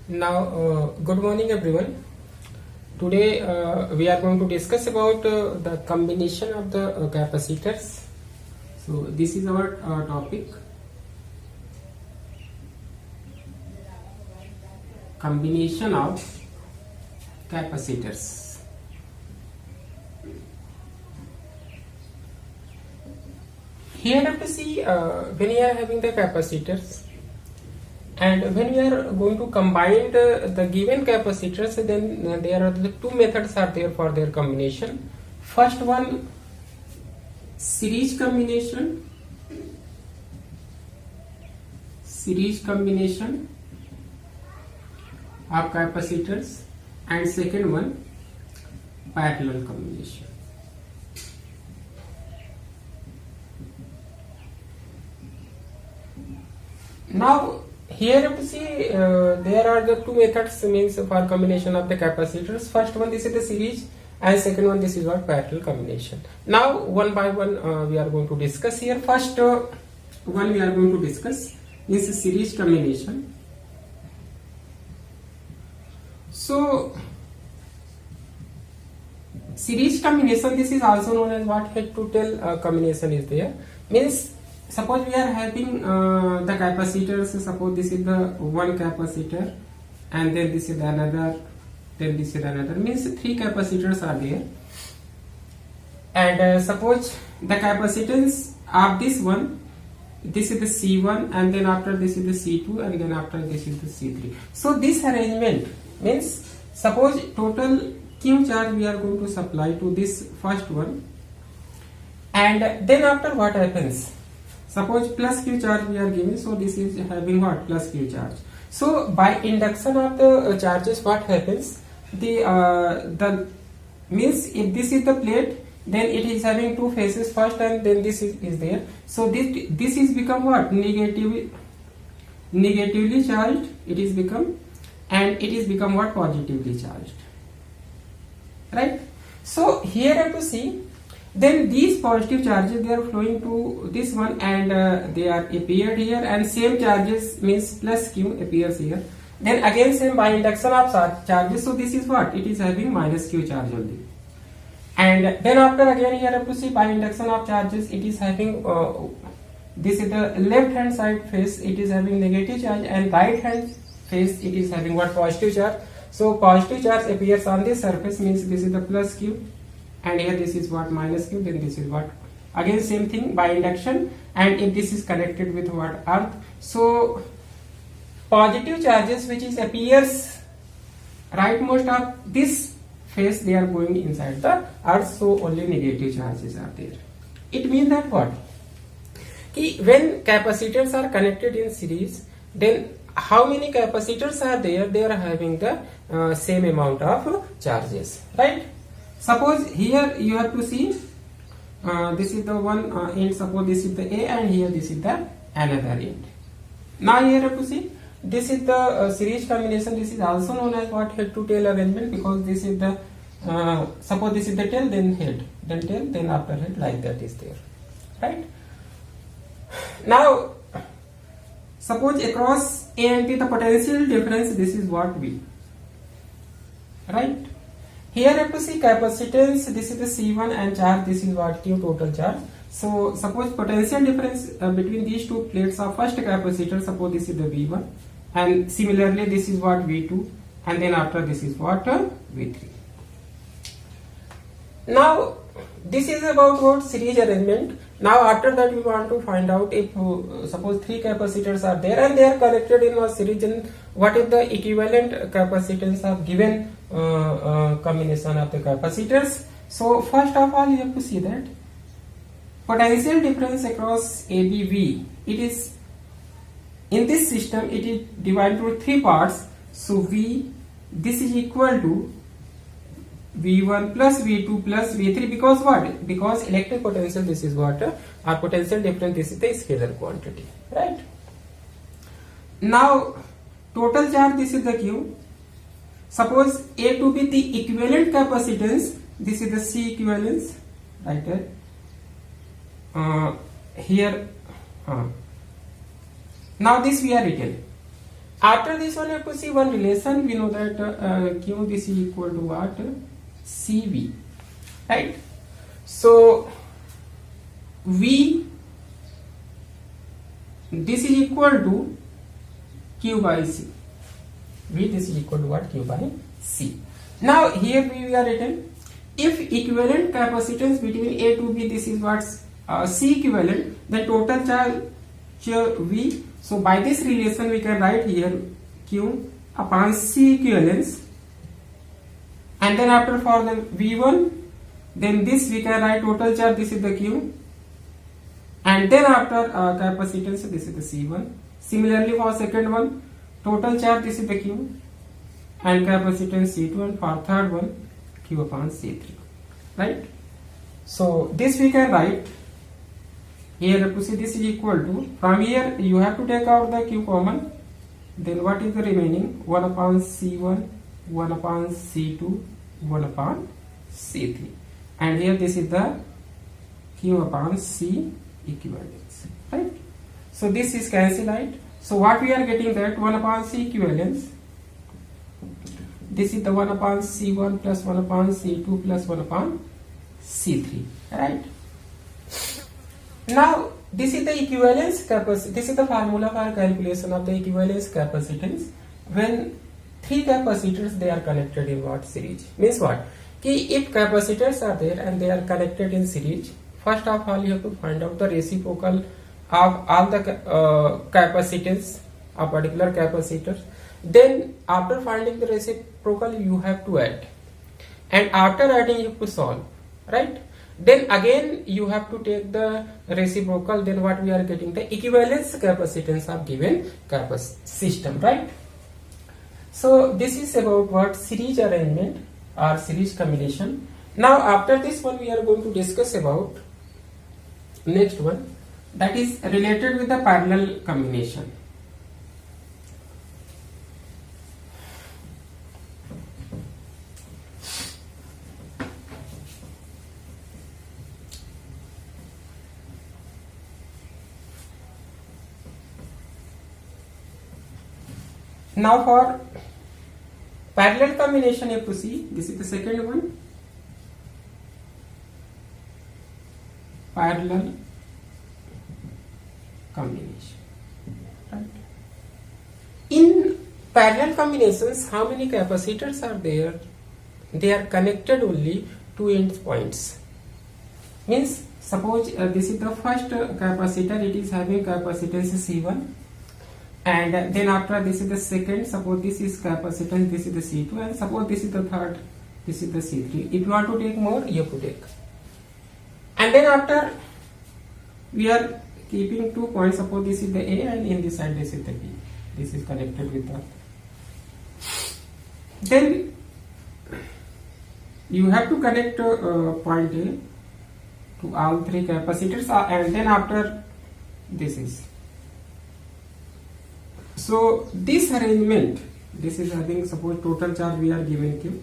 Now, good morning everyone. Today we are going to discuss about the combination of the capacitors. So this is our topic, combination of capacitors. Here you have to see when you are having the capacitors, and when we are going to combine the given capacitors, then there are the two methods are there for their combination. First one, series combination of capacitors, and second one, parallel combination. Now here you have to see there are the two methods means for combination of the capacitors. First one, this is the series, and second one, this is what parallel combination. Now one by one we are going to discuss here. First one we are going to discuss is series combination. So series combination, this is also known as what head to tail combination is there. Means suppose we are having the capacitors. Suppose this is the one capacitor, and then this is the another, then this is another. Means three capacitors are there, and suppose the capacitance of this one, this is the C1, and then after this is the C2, and then after this is the C3. So this arrangement means suppose total Q charge we are going to supply to this first one, and then after what happens? Suppose plus Q charge we are giving, so this is having what? Plus Q charge. So by induction of the charges, what happens? The means if this is the plate, then it is having two faces first, and then this is there. So this is become what? Negatively charged. It is become, and it is become what? Positively charged. Right? So here you have to see. Then these positive charges, they are flowing to this one, and they are appeared here, and same charges means plus Q appears here. Then again same by induction of charges, so this is what? It is having minus Q charge only. And then after again here have to see by induction of charges, it is having this is the left hand side face, it is having negative charge, and right hand face it is having what? Positive charge. So positive charge appears on this surface, means this is the plus Q, and here this is what? Minus Q, then this is what? Again same thing by induction, and if this is connected with what? Earth. So positive charges which is appears rightmost of this face, they are going inside the earth, so only negative charges are there. It means that what? When capacitors are connected in series, then how many capacitors are there? They are having the same amount of charges, right? Suppose here you have to see this is the one end, suppose this is the A, and here this is the another end. Now here you have to see this is the series combination. This is also known as what? Head to tail arrangement, because this is the suppose this is the tail, then head, then tail, then after head, like that is there, right? Now suppose across A and B the potential difference, this is what V, right? Here you have to see capacitance, this is the C1, and charge, this is what? Q, total charge. So suppose potential difference between these two plates of first capacitor, suppose this is the V1, and similarly this is what? V2, and then after this is what? V3. Now this is about what? Series arrangement. Now after that we want to find out if suppose three capacitors are there and they are connected in a series, then what is the equivalent capacitance of given combination of the capacitors. So first of all you have to see that potential difference across ABV, it is in this system it is divided into three parts. So V, this is equal to V1 plus V2 plus V3, because what? Because electric potential, this is what? Our potential difference, this is the scalar quantity, right? Now total charge, this is the Q. Suppose A to be the equivalent capacitance, this is the C equivalence, right? Here now this we are written. After this one, you have to see one relation. We know that Q, this is equal to what? CV, right? So V, this is equal to Q by C. V, this is equal to what? Q by C. Now here we are written, if equivalent capacitance between A to B, this is what C equivalent, then total charge V. So by this relation we can write here Q upon C equivalence, and then after for the V1, then this we can write total charge, this is the Q, and then after capacitance, this is the C1. Similarly for second one, total charge, this is the Q, and capacitance C2, and for third one, Q upon C3, right? So this we can write here. To see, this is equal to, from here you have to take out the Q common, then what is the remaining? 1 upon C1, 1 upon C2, 1 upon C3, and here this is the Q upon C equivalence, right? So this is cancelled out. So what we are getting, that 1 upon C equivalence, this is the 1 upon C1 plus 1 upon C2 plus 1 upon C3, right? Now this is the equivalence capacity. This is the formula for calculation of the equivalence capacitance when three capacitors, they are connected in what? Series. Means what? Ki if capacitors are there and they are connected in series, first of all you have to find out the reciprocal of all the capacitance of particular capacitors. Then after finding the reciprocal, you have to add, and after adding you have to solve, right? Then again you have to take the reciprocal, then what we are getting? The equivalence capacitance of given system, right? So this is about what? Series arrangement or series combination. Now after this one we are going to discuss about next one, that is related with the parallel combination. Now for parallel combination, you have to see, this is the second one, parallel combination, right? In parallel combinations, how many capacitors are there? They are connected only to end points. Means suppose this is the first capacitor, it is having capacitance C1, and then after this is the second, suppose this is capacitance, this is the C2, and suppose this is the third, this is the C3. If you want to take more, you have to take. And then after we are keeping 2 points, suppose this is the A and in this side this is the B. This is connected with that. Then you have to connect point A to all three capacitors, and then after this is. So this arrangement, this is having, suppose total charge we are given Q.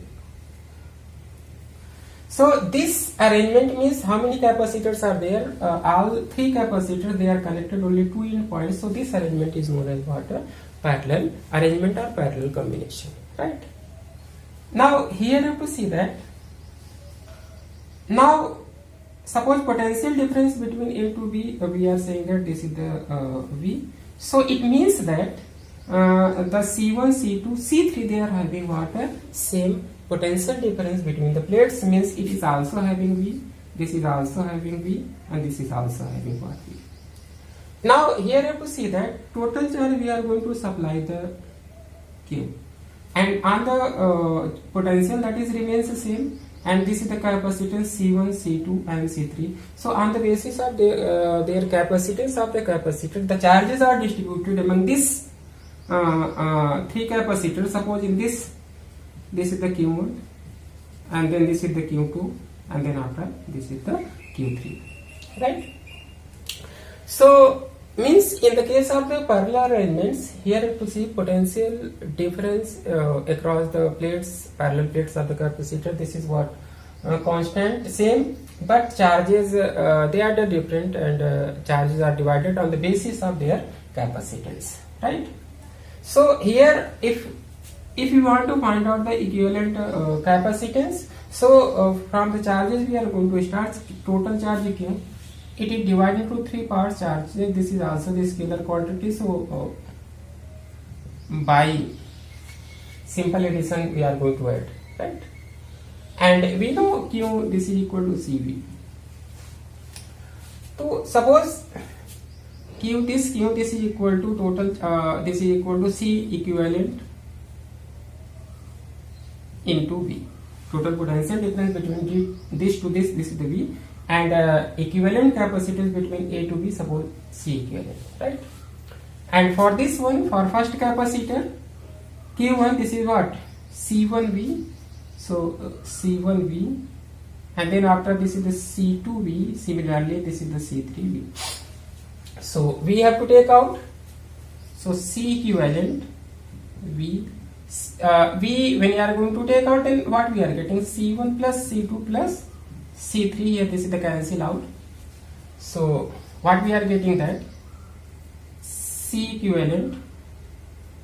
So this arrangement means how many capacitors are there? All three capacitors, they are connected only to end points. So this arrangement is known as what? Parallel arrangement or parallel combination, right? Now here you have to see that. Now suppose potential difference between A to B, we are saying that this is the V. So it means that the C1, C2, C3, they are having what? Same potential difference between the plates, means it is also having V, this is also having V, and this is also having what? V. Now here you have to see that total charge we are going to supply the Q, and on the potential that is remains the same, and this is the capacitance C1, C2 and C3. So on the basis of their capacitance of the capacitor, the charges are distributed among these three capacitors. Suppose in this is the Q1, and then this is the Q2, and then after this is the Q3, right? So means in the case of the parallel arrangements, here you have to see potential difference across the plates, parallel plates of the capacitor. This is what constant, same, but charges they are the different, and charges are divided on the basis of their capacitance, right? So here if you want to find out the equivalent capacitance, so from the charges we are going to start. Total charge Q, it is divided into three parts charge. This is also the scalar quantity, so by simple addition we are going to add, right? And we know Q, this is equal to CV. So suppose Q this is equal to total, this is equal to C equivalent into V. Total potential difference between this to this is the V, and equivalent capacitance between A to B, suppose C equivalent, right? And for this one, for first capacitor Q1, this is what? C1V. So C1V, and then after this is the C2V. Similarly, this is the C3V. So we have to take out. So C equivalent V. V, when you are going to take out, then what we are getting? C1 plus C2 plus C3. Here this is the cancel out. So what we are getting, that C equivalent,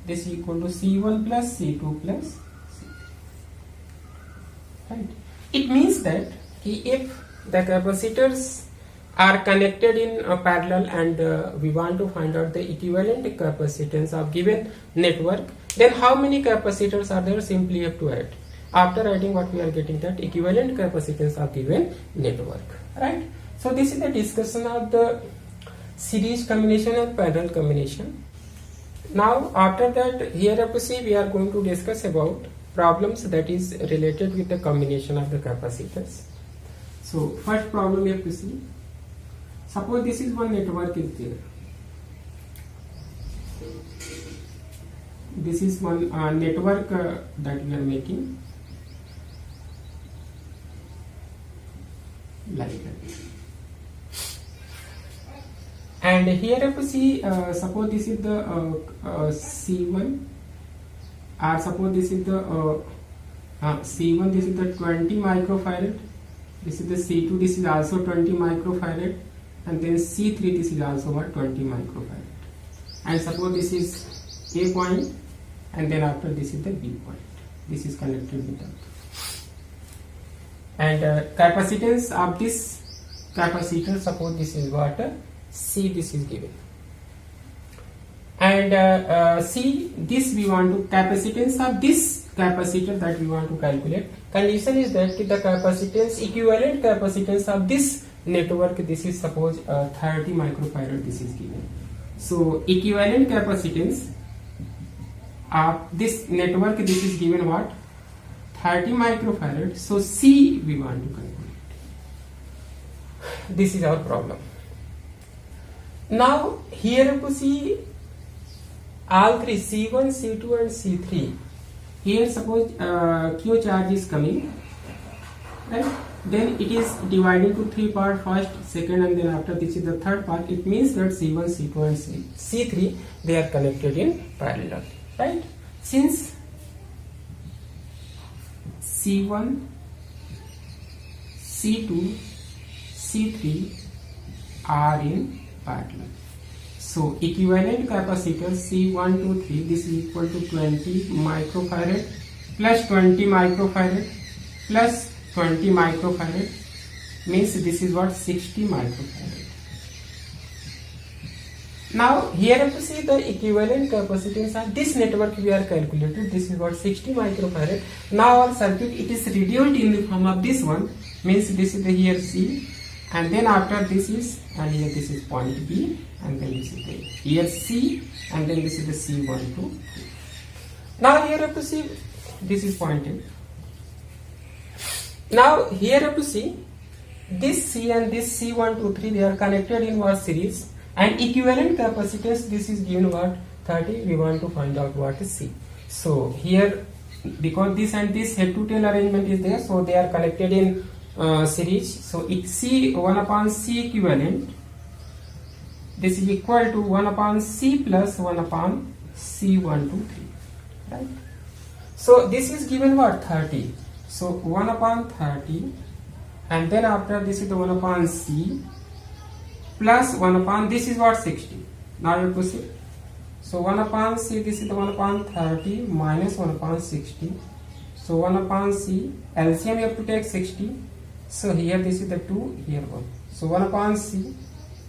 this is equal to C1 plus C2 plus C3. Right? It means that if the capacitors are connected in a parallel and we want to find out the equivalent capacitance of given network, then how many capacitors are there? Simply have to add. After adding, what we are getting, that equivalent capacitance of given network, right? So this is the discussion of the series combination and parallel combination. Now after that, here you see we are going to discuss about problems that is related with the combination of the capacitors. So first problem you have to see. Suppose this is one network is there. This is one network that we are making, like that. And here you have to see, suppose this is the C1, or suppose this is the C1, this is the 20 microfarad, this is the C2, this is also 20 microfarad, and then C3, this is also what, 20 microfarad. And suppose this is A point, and then after this is the B point. This is connected with that. And capacitance of this capacitor, suppose this is what, C, this is given. And C, this we want to, capacitance of this capacitor that we want to calculate. Condition is that the capacitance, equivalent capacitance of this network, this is suppose 30 microfarad, this is given. So equivalent capacitance of this network, this is given what, 30 microfarad. So C we want to calculate. This is our problem. Now here you see all three, C1, C2 and C3. Here suppose Q charge is coming, right? Then it is divided into three parts, first, second, and then after this is the third part. It means that C1, C2 and C3, they are connected in parallel, right? Since C1, C2, C3 are in parallel. So equivalent capacitor C1 to 3, this is equal to 20 microfarad plus 20 microfarad plus 20 microfarad, means this is what, 60 microfarad. Now here you have to see the equivalent capacitance of this network we are calculated. This is what, 60 microfarad. Now our circuit, it is reduced in the form of this one, means this is the here C, and then after this is, and here this is point B, and then this is the here C, and then this is the C1 to. Now here you have to see, this is point A. Now here you have to see this C and this C1 to 3, they are connected in what, series, and equivalent capacitance, this is given what, 30. We want to find out what is C. So here, because this and this head to tail arrangement is there, so they are connected in series. So it C 1 upon C equivalent, this is equal to 1 upon C plus 1 upon C1 to 3, right? So this is given what, 30. So 1 upon 30, and then after this is the 1 upon C plus 1 upon, this is what, 60. Now you have to see. So 1 upon C, this is the 1 upon 30 minus 1 upon 60. So 1 upon C, LCM you have to take 60. So here this is the 2, here 1. So 1 upon C,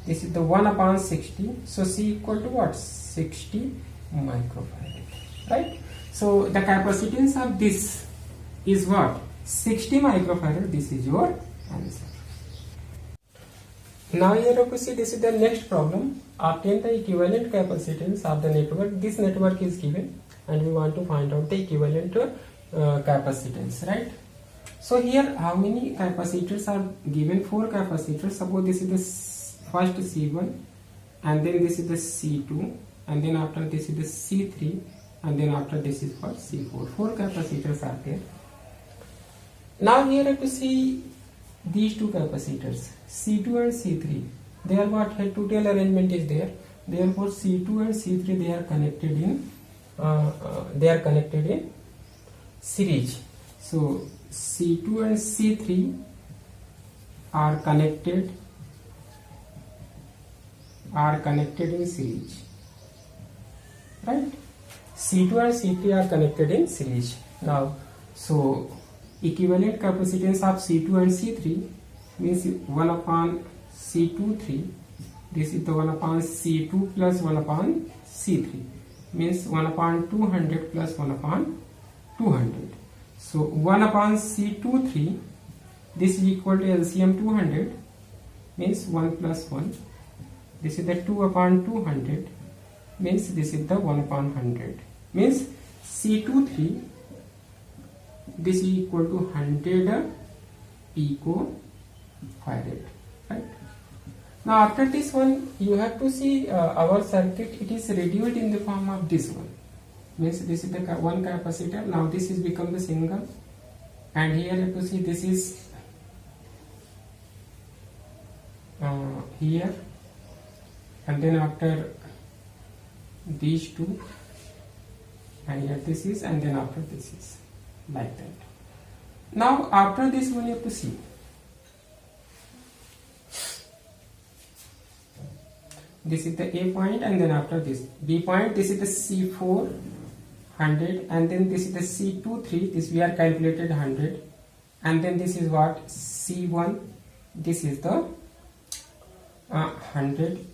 this is the 1 upon 60. So C equal to what? 60 microfarad. Right? So the capacitance of this is what? 60 microfarad. This is your answer. Now here you see this is the next problem. Obtain the equivalent capacitance of the network. This network is given and we want to find out the equivalent capacitance, right? So here how many capacitors are given? 4 capacitors. Suppose this is the first C1 and then this is the C2 and then after this is the C3 and then after this is what? C4. 4 capacitors are there. Now here you have to see these 2 capacitors, C2 and C3. They are what? Head to tail arrangement is there. Therefore C2 and C3 they are connected in series. So C2 and C3 are connected in series, right? C2 and C3 are connected in series. Now so equivalent capacitance of C2 and C3 means 1 upon C23. This is the 1 upon C2 plus 1 upon C3 means 1 upon 200 plus 1 upon 200. So 1 upon C23, this is equal to LCM 200 means 1 plus 1. This is the 2 upon 200 means this is the 1 upon 100 means C23, this is equal to 100 picofarad, right? Now after this one you have to see our circuit, it is reduced in the form of this one, means this is the one capacitor. Now this is become the single and here you have to see this is here and then after these 2 and here this is and then after this is like that. Now after this one you have to see this is the A point and then after this B point, this is the C4 100 and then this is the C23, this we are calculated 100 and then this is what? C1, this is the 100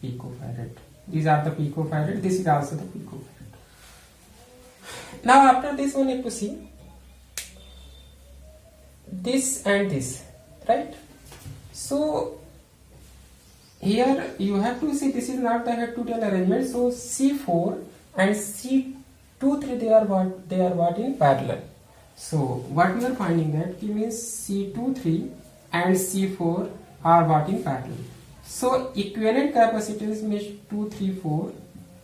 picofarad. These are the picofarad, this is also the picofarad. Now after this one you have to see this and this, right? So here you have to see this is not the head to tail arrangement. So C4 and C23 they are what in parallel. So what we are finding that means C23 and C4 are what in parallel. So equivalent capacitance means 2, 3, 4.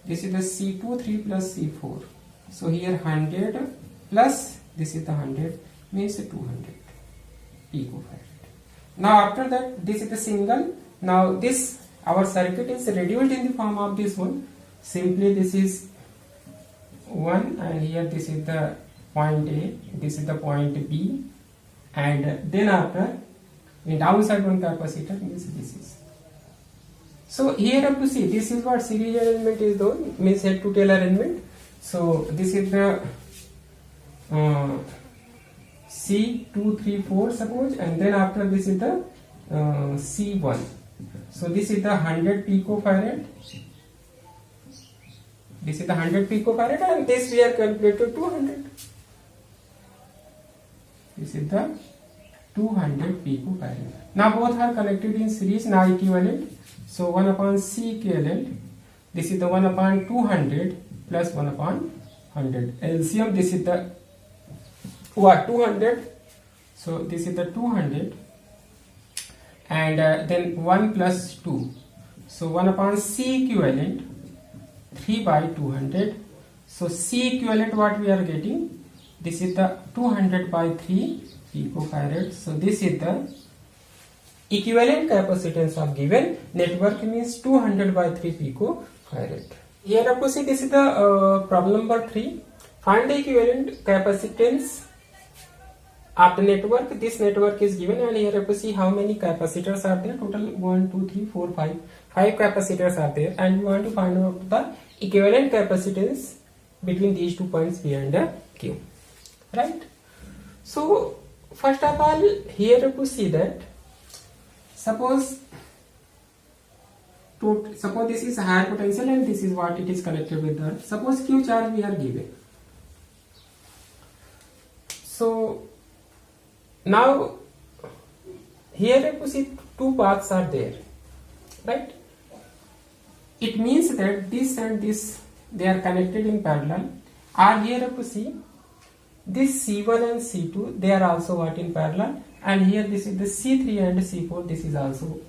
This is the C23 plus C4. So here 100 plus this is the 100 means 200 picofarad. Now after that this is the single. Now this our circuit is reduced in the form of this one. Simply this is 1 and here this is the point A, this is the point B and then after in downside one capacitor means this is. So here you have to see this is what series arrangement is done, means head to tail arrangement. So this is the C2, 3, 4 suppose and then after this is the C1. So this is the 100 picofarad. This is the 100 picofarad and this we are calculated 200. This is the 200 picofarad. Now both are connected in series, now equivalent. So 1 upon C equivalent. This is the 1 upon 200 plus 1 upon 100. LCM, this is the what? 200. So this is the 200 and then 1 plus 2. So 1 upon C equivalent 3 by 200. So C equivalent what we are getting? This is the 200 by 3 picofarad. So this is the equivalent capacitance of given network means 200 by 3 picofarad. Here you have to see this is the problem number 3. Find the equivalent capacitance of the network. This network is given and here you have to see how many capacitors are there. Total 1, 2, 3, 4, 5. 5 capacitors are there and we want to find out the equivalent capacitance between these 2 points P and Q, right? So first of all, here to see that suppose this is higher potential and this is what it is connected with the, suppose Q charge we are given. So now here you see two paths are there, right? It means that this and this, they are connected in parallel. Or here you see this C1 and C2, they are also what in parallel, and here this is the C3 and C4, this is also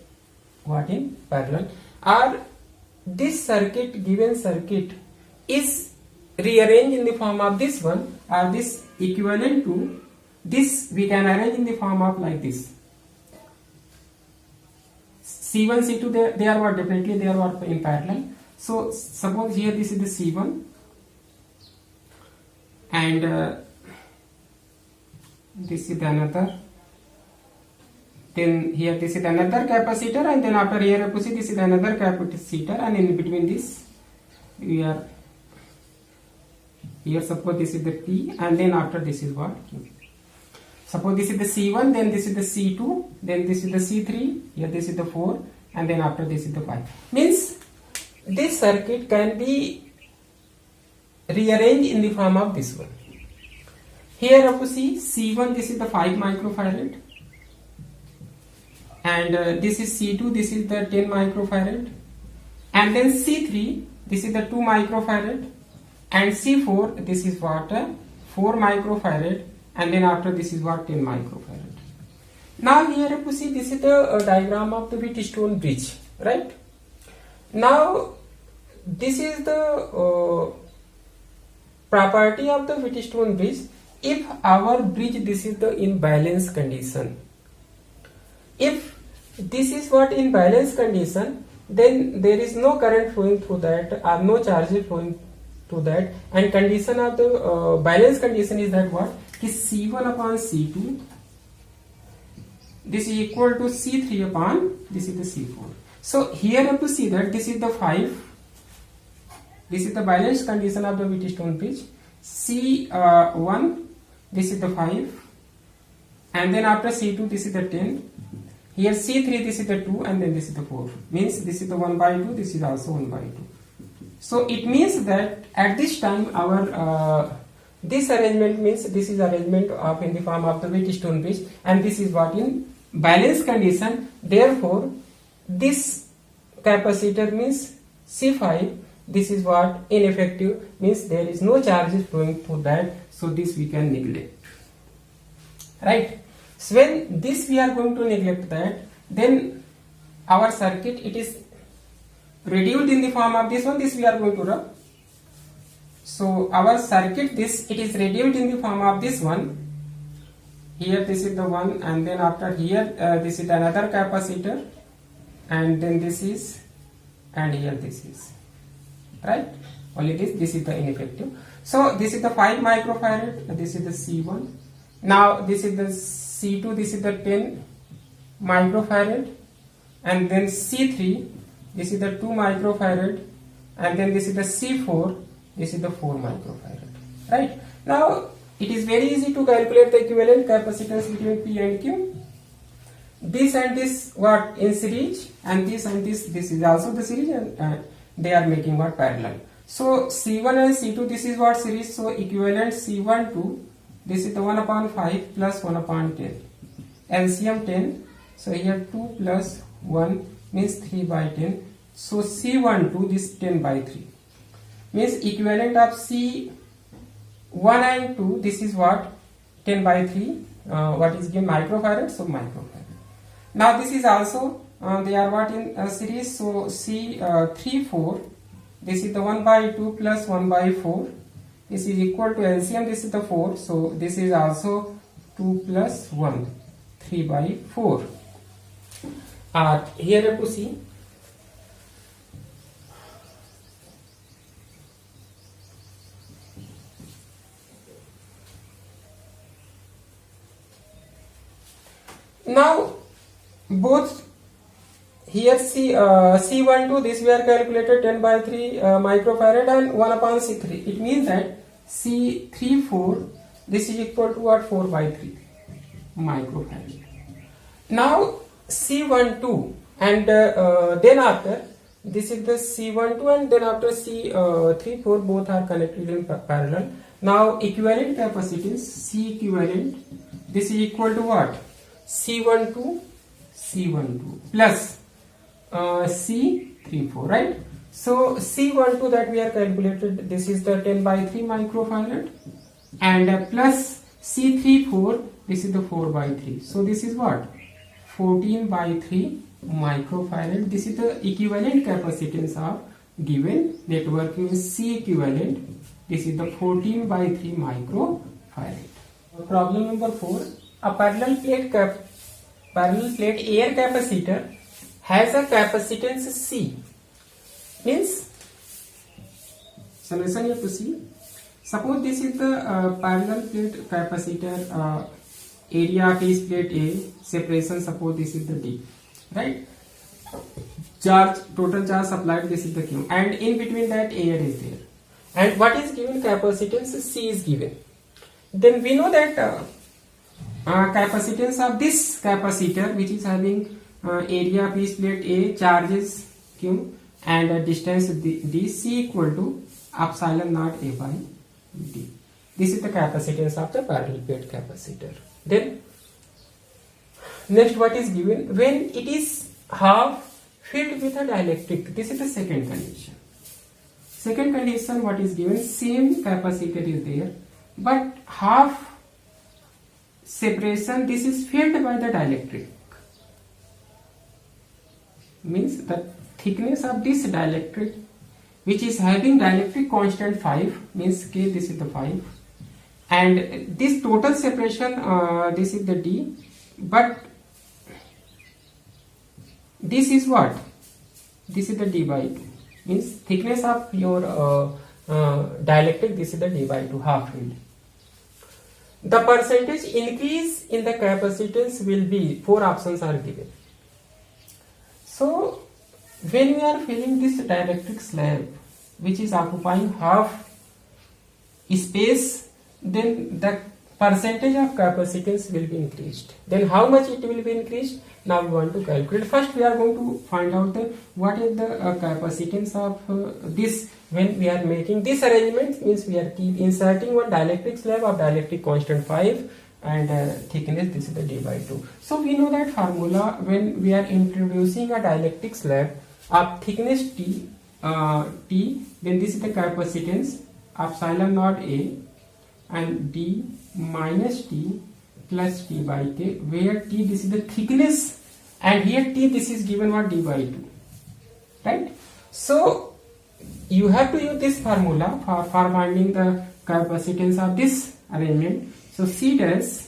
what in parallel. Or this circuit, given circuit is rearranged in the form of this one, or this equivalent to this, we can arrange in the form of like this. C1, C2, they are what, definitely they are what in parallel. So suppose here this is the C1 and this is the another, then here this is another capacitor, and then after here you see this is another capacitor, and in between this we are here, suppose this is the P, and then after this is what Q. Suppose this is the C1, then this is the C2, then this is the C3, here this is the 4, and then after this is the 5. Means this circuit can be rearranged in the form of this one. Here you see C1, this is the 5 microfarad, and this is C2, this is the 10 microfarad, and then C3, this is the 2 microfarad, and C4, this is what 4 microfarad, and then after this is what 10 microfarad. Now here you see this is the diagram of the Wheatstone bridge, right? Now this is the property of the Wheatstone bridge. If our bridge, this is the in balance condition, if this is what in balance condition, then there is no current flowing through that, or no charges flowing through that, and condition of the balance condition is that what is C1 upon C2, this is equal to C3 upon this is the C4. So here you have to see that this is the 5, this is the balance condition of the Wheatstone bridge. C1, this is the 5, and then after C2 this is the 10, here C3 this is the 2, and then this is the 4, means this is the 1 by 2, this is also 1 by 2. So it means that at this time our this arrangement means this is arrangement of in the form of the Wheatstone bridge, and this is what in balance condition. Therefore this capacitor means C5, this is what ineffective, means there is no charges flowing through that, so this we can neglect, right? So when this we are going to neglect that, then our circuit, it is reduced in the form of this one, this we are going to rub. So our circuit, this, it is reduced in the form of this one. Here this is the one, and then after here this is another capacitor, and then this is, and here this is, right? Only this is the ineffective. So this is the 5 microfarad, this is the C1. Now this is the C2, this is the 10 microfarad, and then C3, this is the 2 microfarad, and then this is the C4, this is the 4 microfarad, right? Now it is very easy to calculate the equivalent capacitance between P and Q. This and this what in series, and this is also the series, and they are making what parallel. So C1 and C2, this is what series, so equivalent C1 to this is the 1 upon 5 plus 1 upon 10, LCM 10, so here 2 plus 1 means 3 by 10, so C1 to this 10 by 3, means equivalent of C1 and 2, this is what 10 by 3, what is given microfarad, so microfarad. Now this is also they are what in series, so C3 4, this is the 1 by 2 plus 1 by 4, this is equal to LCM, this is the 4, so this is also 2 plus 1, 3 by 4. Here you have to see now both here C12, this we are calculated 10 by 3 microfarad and 1 upon C3. It means that C34, this is equal to what? 4 by 3 microfarad. Now C12 and then after this is the C12 and then after C34, both are connected in parallel. Now equivalent capacitance C equivalent, this is equal to what? C12 plus C34, right? So C12 that we are calculated, this is the 10 by 3 microfarad and plus C34, this is the 4 by 3. So this is what? 14 by 3 microfarad. This is the equivalent capacitance of given network is C equivalent. This is the 14 by 3 microfarad. Problem number 4. A parallel plate air capacitor has a capacitance C. Means solution you have to see. Suppose this is the parallel plate capacitor, area of each plate A, separation suppose this is the D, right? Charge, total charge supplied, this is the Q, and in between that air is there. And what is given? Capacitance C is given. Then we know that capacitance of this capacitor, which is having area of each plate A, charges Q, and distance D, C equal to epsilon naught A by D. This is the capacitance of the parallel plate capacitor. Then next, what is given? When it is half filled with a dielectric, this is the second condition. Second condition, what is given? Same capacitor is there, but half separation, this is filled by the dielectric. Means the thickness of this dielectric, which is having dielectric constant 5, means K, this is the 5, and this total separation, this is the D, but this is what? This is the D by 2, means thickness of your dielectric, this is the D by 2, half filled. The percentage increase in the capacitance will be, 4 options are given. So when we are filling this dielectric slab, which is occupying half space, then the percentage of capacitance will be increased. Then how much it will be increased? Now we want to calculate. First we are going to find out what is the capacitance of this. When we are making this arrangement, means we are inserting one dielectric slab of dielectric constant 5 and thickness, this is the D by 2. So we know that formula when we are introducing a dielectric slab of thickness T, then this is the capacitance epsilon naught A and D minus T plus T by K, where T, this is the thickness, and here T, this is given what? D by 2, right? So you have to use this formula for finding the capacitance of this arrangement. So C dash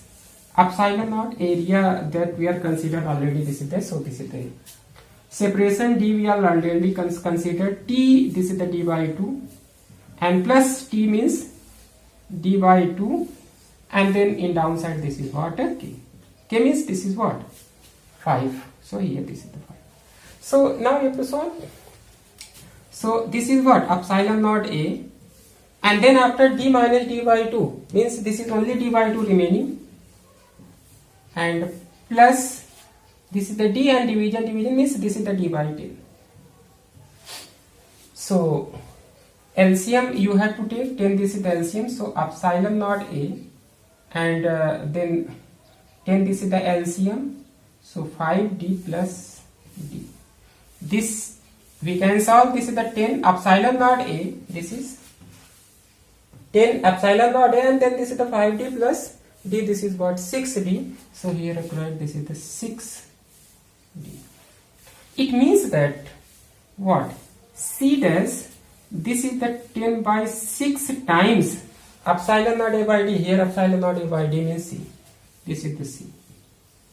epsilon naught, area that we are considered already, this is there, so this is the separation D we are already considered, T, this is the D by 2, and plus T means D by 2, and then in downside this is what? K. K means this is what? 5. So here this is the 5. So now you have to solve. So this is what? Epsilon naught A, and then after D minus D by 2 means this is only D by 2 remaining, and plus this is the D, and division means this is the D by 10. So LCM you have to take 10, this is the LCM, so epsilon naught A, and then 10, this is the LCM, so 5D plus D. This we can solve, this is the 10 epsilon naught A, this is 10 epsilon naught A, and then this is the 5D plus D, this is what? 6D. So here I write this is the 6D. It means that what? C dash, this is the 10 by 6 times epsilon naught A by D. Here epsilon naught A by D means C. This is the C,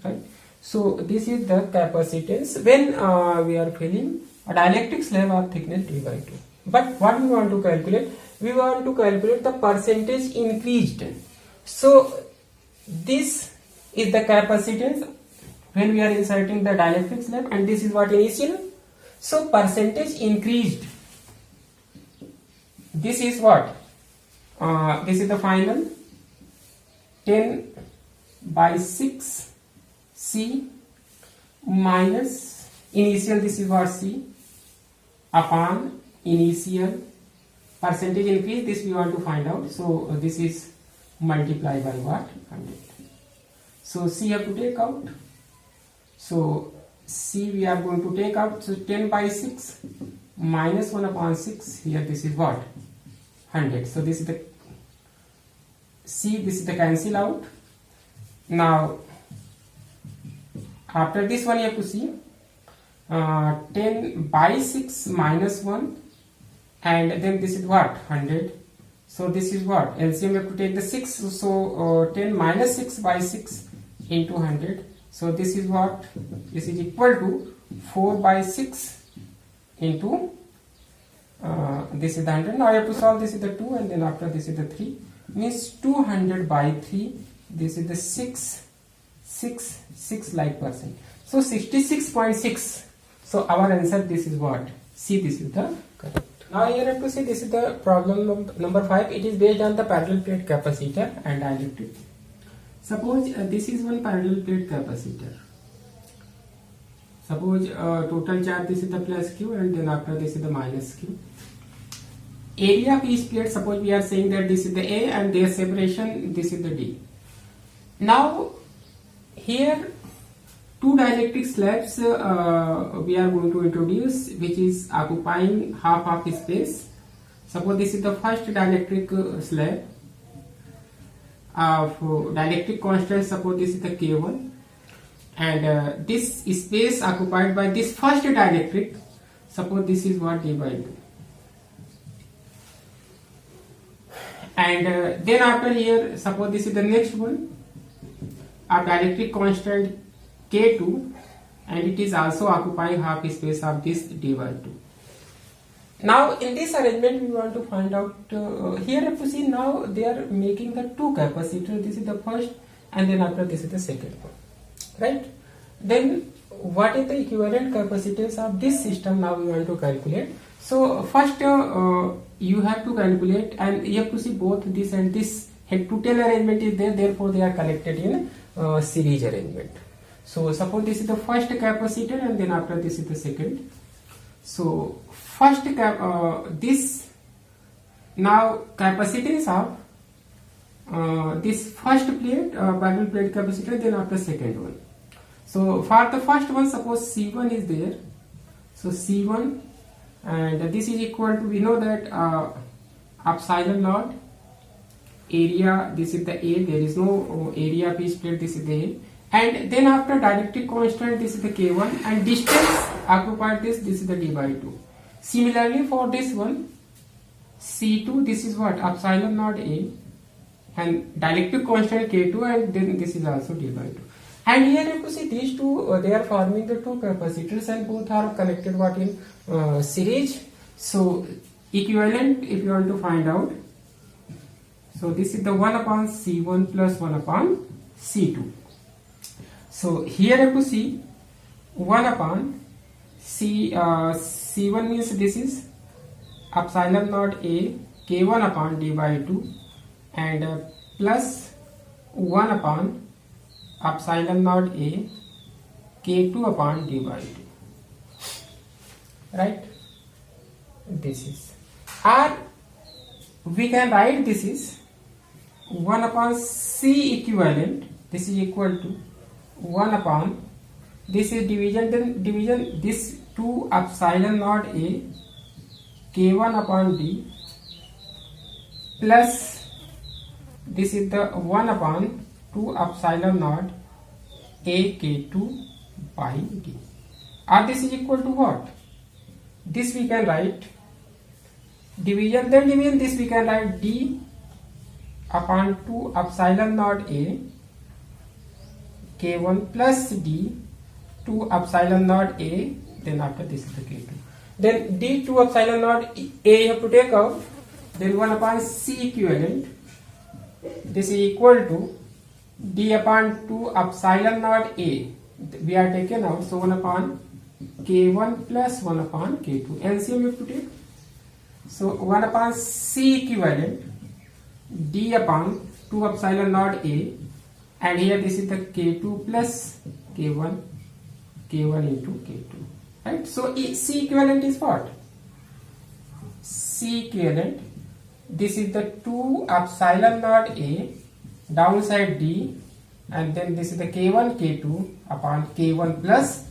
right? So this is the capacitance when we are filling a dielectric slab of thickness D by 2. But what we want to calculate? We want to calculate the percentage increased. So this is the capacitance when we are inserting the dielectric slab, and this is what initial. So percentage increased. This is what? This is the final 10 by 6 C minus initial, this is what C, upon initial percentage increase, this we want to find out. So this is multiply by what? 100. So C have to take out. So C we are going to take out. So 10 by 6 minus 1 upon 6, here this is what? 100. So this is the C, this is the cancel out. Now after this one you have to see 10 by 6 minus 1, and then this is what? 100. So this is what? LCM we have to take the 6. So 10 minus 6 by 6 into 100. So this is what? This is equal to 4 by 6 into this is the 100. Now I have to solve. This is the 2, and then after this is the 3. Means 200 by 3. This is the 6 like percent. So 66.6. So our answer, this is what? See, this is the correct. Now here I have to see, this is the problem number 5. It is based on the parallel plate capacitor and dielectric. Suppose this is one parallel plate capacitor. Suppose total charge, this is the plus Q, and then after this is the minus Q. Area of each plate, suppose we are saying that this is the A and their separation, this is the D. Now here two dielectric slabs we are going to introduce, which is occupying half of the space. Suppose this is the first dielectric slab of dielectric constant. Suppose this is the K1, and this space occupied by this first dielectric, suppose this is what? D by 2. And then after here, suppose this is the next one, a dielectric constant K2, and it is also occupying half space of this D by 2. Now in this arrangement we want to find out, here if you see, now they are making the two capacitors. This is the first, and then after this is the second one, right? Then what is the equivalent capacitance of this system? Now we want to calculate. So first you have to calculate, and you have to see both this and this head to tail arrangement is there, therefore they are connected in series arrangement. So suppose this is the first capacitor, and then after this is the second. So first this now capacitance of this first plate, parallel plate capacitor, then after second one. So for the first one, suppose C1 is there. So C1, and this is equal to, we know that epsilon naught area, this is the A, there is no area of each plate, this is the A. And then after dielectric constant, this is the K1, and distance occupied, this is the D by 2. Similarly for this one, C2, this is what? Epsilon naught A, and dielectric constant K2, and then this is also D by 2. And here you can see these two, they are forming the two capacitors, and both are connected what in series. So equivalent, if you want to find out, so this is the 1 upon C1 plus 1 upon C2. So here you have to see 1 upon C1 means this is epsilon naught A K1 upon D by 2, and plus 1 upon epsilon naught A K2 upon D by 2, right? This is, or we can write this is 1 upon C equivalent, this is equal to 1 upon, this is division, then division this 2 epsilon naught A K1 upon D, plus this is the 1 upon 2 epsilon naught A K2 by D. Or this is equal to what? This we can write division, then division, this we can write D upon 2 epsilon naught A K1 plus D 2 epsilon naught A, then after this is the K2. Then D 2 epsilon naught A you have to take out, then 1 upon C equivalent, this is equal to D upon 2 epsilon naught A, we are taken out, so 1 upon K1 plus 1 upon K2. LCM you have to take. So 1 upon C equivalent D upon 2 epsilon naught A, and here this is the K2 plus K1 into K2, right? So C equivalent is what? C equivalent, this is the 2 epsilon naught A downside D, and then this is the K1 K2 upon K1 plus